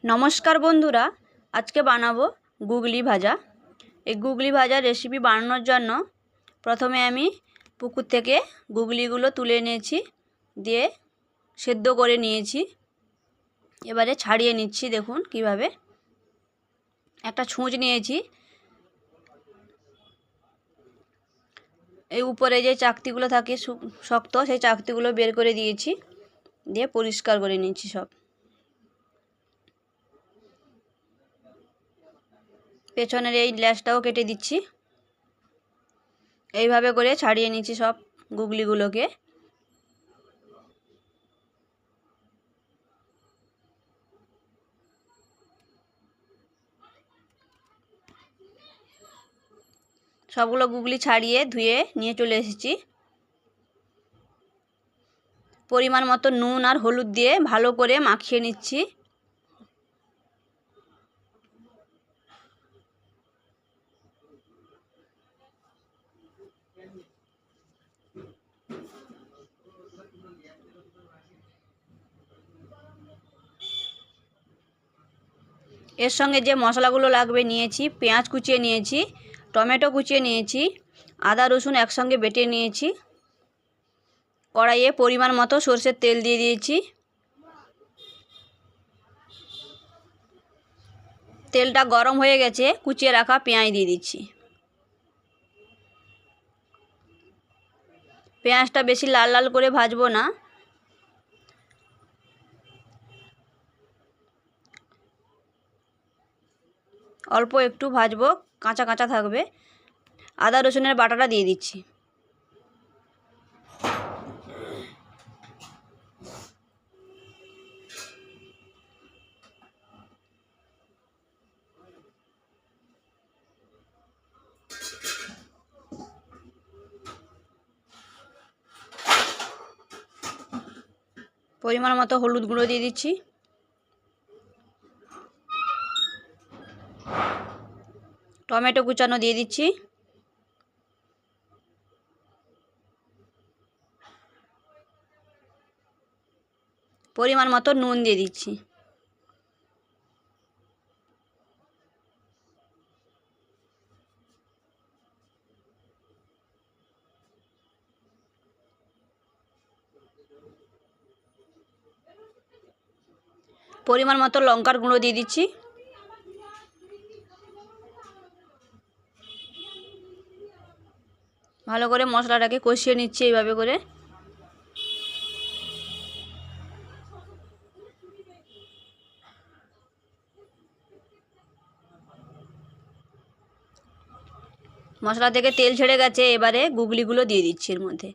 নমস্কার বন্ধুরা, আজকে বানাবো গুগলি ভাজা। এই গুগলি ভাজার রেসিপি বানানোর জন্য প্রথমে আমি পুকুর থেকে গুগলিগুলো তুলে নিয়েছি, দিয়ে সেদ্ধ করে নিয়েছি। এবারে ছাড়িয়ে নিচ্ছি। দেখুন কিভাবে। একটা ছুঁচ নিয়েছি, এই উপরে যে চাকতিগুলো থাকে শক্ত, সেই চাকতিগুলো বের করে দিয়েছি, দিয়ে পরিষ্কার করে নিচ্ছি সব। পেছনের এই ল্যাসটাও কেটে দিচ্ছি। এইভাবে করে ছাড়িয়ে নিচ্ছি সব গুগলিগুলোকে। সবগুলো গুগলি ছাড়িয়ে ধুয়ে নিয়ে চলে এসেছি। পরিমাণ মতো নুন আর হলুদ দিয়ে ভালো করে মাখিয়ে নিচ্ছি। এর সঙ্গে যে মশলাগুলো লাগবে নিয়েছি, পেঁয়াজ কুচিয়ে নিয়েছি, টমেটো কুচিয়ে নিয়েছি, আদা রসুন একসঙ্গে বেটে নিয়েছি। কড়াইয়ে পরিমাণ মতো সরষের তেল দিয়ে দিয়েছি। তেলটা গরম হয়ে গেছে, কুচিয়ে রাখা পেঁয়াজ দিয়ে দিচ্ছি। পেঁয়াজটা বেশি লাল লাল করে ভাজবো না, অল্প একটু ভাজবো, কাঁচা কাঁচা থাকবে। আদা রসুনের বাটাটা দিয়ে দিচ্ছি। পরিমাণ মতো হলুদ গুঁড়ো দিয়ে দিচ্ছি। টমেটো কুচানো দিয়ে দিচ্ছি। পরিমাণ মতো নুন দিয়ে দিচ্ছি। পরিমাণ মতো লঙ্কার গুঁড়ো দিয়ে দিচ্ছি। ভালো করে মশলাটাকে কষিয়ে নিচ্ছি এইভাবে করে। মশলা থেকে তেল ছেড়ে গেছে, এবারে গুগলিগুলো দিয়ে দিচ্ছি এর মধ্যে।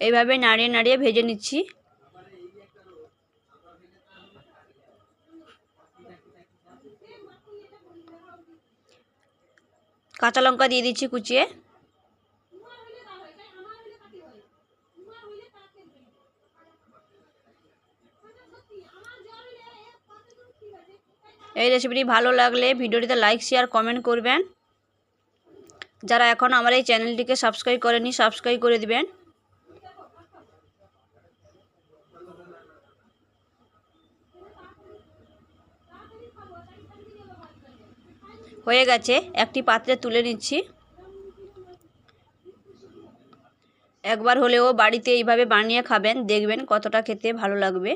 এইভাবে নাড়িয়ে নাড়িয়ে ভেজে নিচ্ছি। কাঁচা লঙ্কা দিয়ে দিচ্ছি কুচিয়ে। এই রেসিপিটি ভালো লাগলে ভিডিওটিতে লাইক শেয়ার কমেন্ট করবেন। যারা এখন আমার এই চ্যানেলটিকে সাবস্ক্রাইব করেনি, সাবস্ক্রাইব করে দিবেন। হয়ে গেছে, একটি পাত্রে তুলে নিচ্ছি। একবার হলেও বাড়িতে এইভাবে বানিয়ে খাবেন, দেখবেন কতটা খেতে ভালো লাগবে।